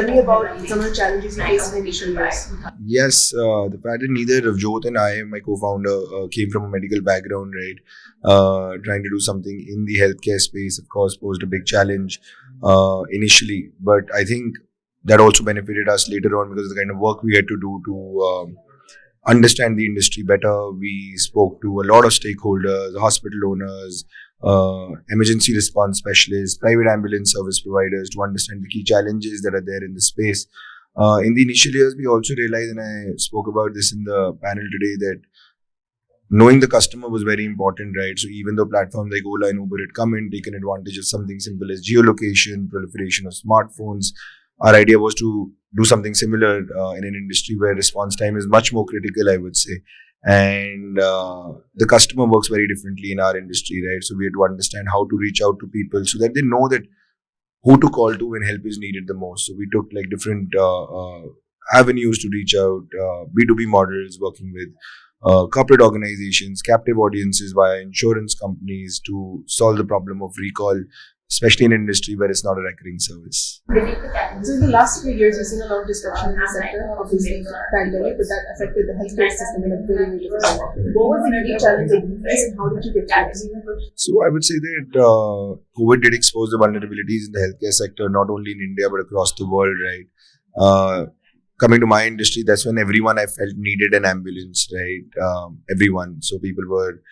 tell me about some of the challenges you faced in the initial years? Yes, the fact that neither Ravjot and I, my co-founder, came from a medical background, right? Trying to do something in the healthcare space, of course, posed a big challenge initially. But I think that also benefited us later on because of the kind of work we had to do to understand the industry better. We spoke to a lot of stakeholders, hospital owners, emergency response specialists, private ambulance service providers to understand the key challenges that are there in the space. In the initial years, we also realized, and I spoke about this in the panel today, that knowing the customer was very important, right? So even though platforms like Ola and Uber had come in, taken advantage of something simple as geolocation, proliferation of smartphones, our idea was to do something similar in an industry where response time is much more critical, I would say. And the customer works very differently in our industry, right? So we had to understand how to reach out to people so that they know that who to call to when help is needed the most. So we took like different avenues to reach out, B2B models, working with corporate organizations, captive audiences via insurance companies to solve the problem of recall, especially in an industry where it's not a recurring service. So in the last few years, we've seen a lot of disruption in the sector, obviously pandemic, but that affected the healthcare system in a very, very different way. What was the unique challenge that you faced and how did you get through it? So I would say that COVID did expose the vulnerabilities in the healthcare sector, not only in India, but across the world, right? Coming to my industry, that's when everyone I felt needed an ambulance, right? Everyone. So people were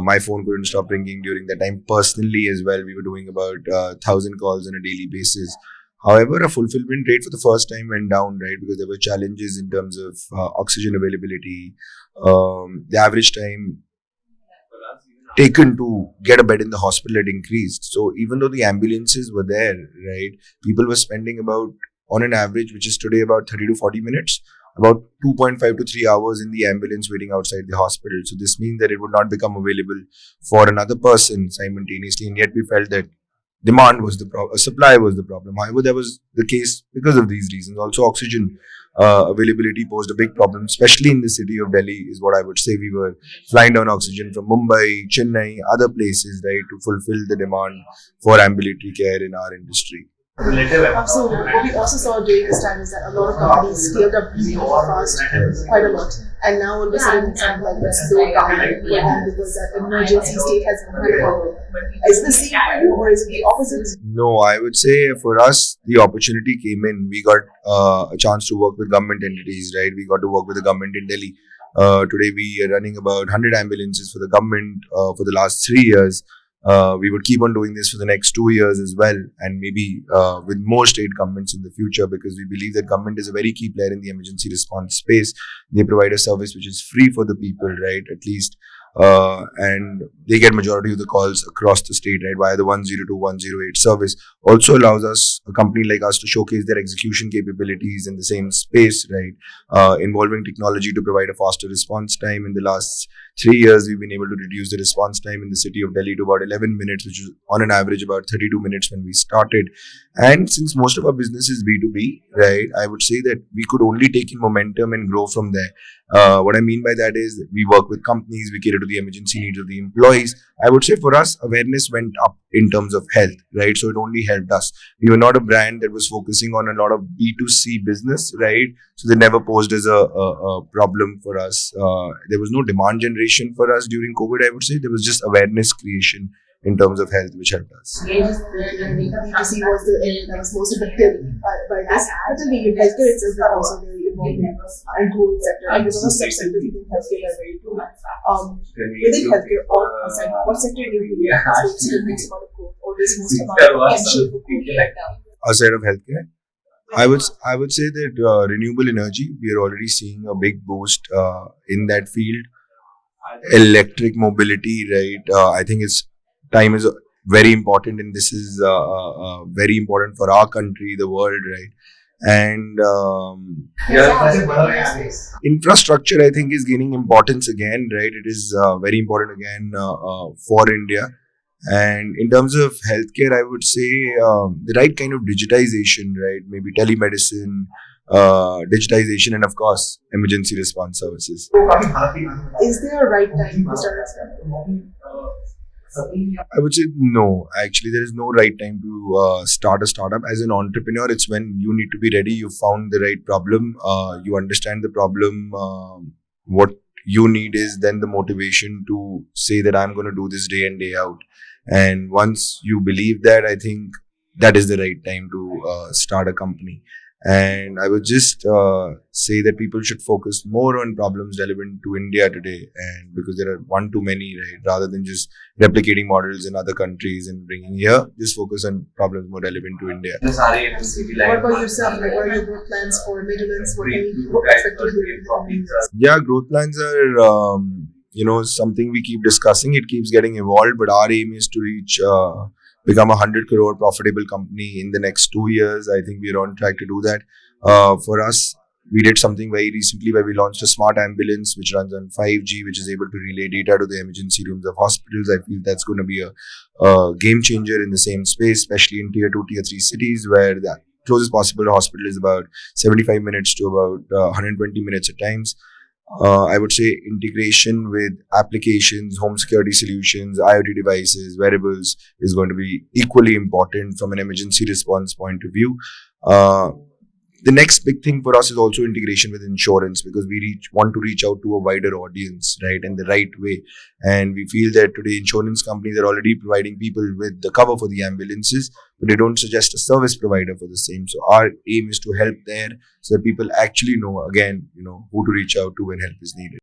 my phone couldn't stop ringing during that time. Personally as well, we were doing about 1,000 calls on a daily basis. However, our fulfillment rate for the first time went down, right? Because there were challenges in terms of oxygen availability. The average time taken to get a bed in the hospital had increased. So even though the ambulances were there, right, people were spending about, on an average, which is today about 30 to 40 minutes, about 2.5 to 3 hours in the ambulance waiting outside the hospital. So this means that it would not become available for another person simultaneously, and yet we felt that demand was the problem, supply was the problem. However, that was the case because of these reasons. Also, oxygen availability posed a big problem, especially in the city of Delhi, is what I would say. We were flying down oxygen from Mumbai, Chennai, other places, right, to fulfill the demand for ambulatory care in our industry. Absolutely. What we also saw during this time is that a lot of companies scaled up really fast, quite a lot, and now all of a sudden it's kind of like it's slowed down for them because that emergency state has been kind of. Is it the same for you or is it the opposite? No, I would say for us, the opportunity came in. We got a chance to work with government entities, right? We got to work with the government in Delhi. Today, we are running about 100 ambulances for the government for the last 3 years. We would keep on doing this for the next 2 years as well, and maybe with more state governments in the future, because we believe that government is a very key player in the emergency response space. They provide a service which is free for the people, right, at least, and they get majority of the calls across the state, right, via the 102, 108 service. Also allows us, a company like us, to showcase their execution capabilities in the same space, right, involving technology to provide a faster response time. In the last 3 years, we've been able to reduce the response time in the city of Delhi to about 11 minutes, which is on an average about 32 minutes when we started. And since most of our business is B2B, right, I would say that we could only take in momentum and grow from there. What I mean by that is that we work with companies, we cater to the emergency needs of the employees. I would say for us, awareness went up in terms of health, right? So it only helped us. We were not a brand that was focusing on a lot of B2C business, right? So they never posed as a problem for us. There was no demand generation for us during COVID, I would say. There was just awareness creation in terms of health, which helped us. B2C was the area that was most affected by this. But the healthcare itself is also very involved in growth sector. And there's other subsectors within healthcare that are very good. Within healthcare or outside, what sector do you believe has the most amount of growth or there's most amount of potential for growth right now? Outside of healthcare? I would say that renewable energy, we are already seeing a big boost in that field. Electric mobility, right? I think time is very important, and this is very important for our country, the world, right? And infrastructure, I think, is gaining importance again, right? It is very important again for India. And in terms of healthcare, I would say the right kind of digitization, right? Maybe telemedicine, digitization, and of course, emergency response services. Is there a right time to start a startup? I would say no. Actually, there is no right time to start a startup. As an entrepreneur, it's when you need to be ready. You found the right problem. You understand the problem. What you need is then the motivation to say that I'm going to do this day in, day out. And once you believe that, I think that is the right time to start a company. And I would just say that people should focus more on problems relevant to India today, and because there are one too many, right? Rather than just replicating models in other countries and bringing here, just focus on problems more relevant to India. What about yourself? Like, what are your growth plans for Medulance? What can we expect to hear in the coming years? Yeah, growth plans are something we keep discussing. It keeps getting evolved, but our aim is to reach become a 100 crore profitable company in the next 2 years. I think we're on track to do that. For us, we did something very recently where we launched a smart ambulance which runs on 5G, which is able to relay data to the emergency rooms of hospitals. I feel that's going to be a game changer in the same space, especially in tier 2, tier 3 cities where the closest possible hospital is about 75 minutes to about 120 minutes at times. I would say integration with applications, home security solutions, IoT devices, wearables is going to be equally important from an emergency response point of view. The next big thing for us is also integration with insurance, because we want to reach out to a wider audience, right, in the right way. And we feel that today insurance companies are already providing people with the cover for the ambulances, but they don't suggest a service provider for the same. So our aim is to help there so that people actually know, again, who to reach out to when help is needed.